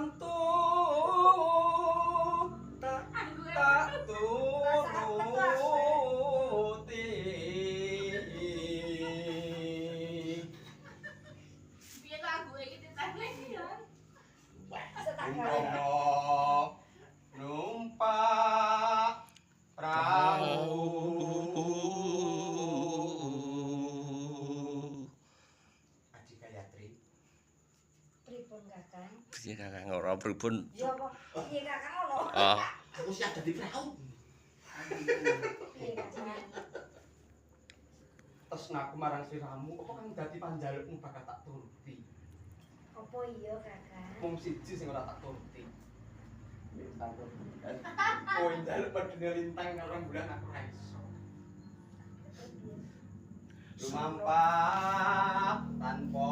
mantu tak turuti. Piye lagu iki ditane ya? Umpama numpak perahu Aji Gayatri. Pripun Kakang? Piye Kakang ora pripun? Ya apa? Piye Kakang ono? Oh, Aku siap dadi perahu. Piye Kakang? Tresnaku marang sliramu apa kang dadi panjalukmu bakal tak turuti. Apa iya Kakang? Mung siji sing ora tak turuti. Lintang rembulan. Kowe njaluk medune lintang karo rembulan aku ra iso. Lumampah tanpa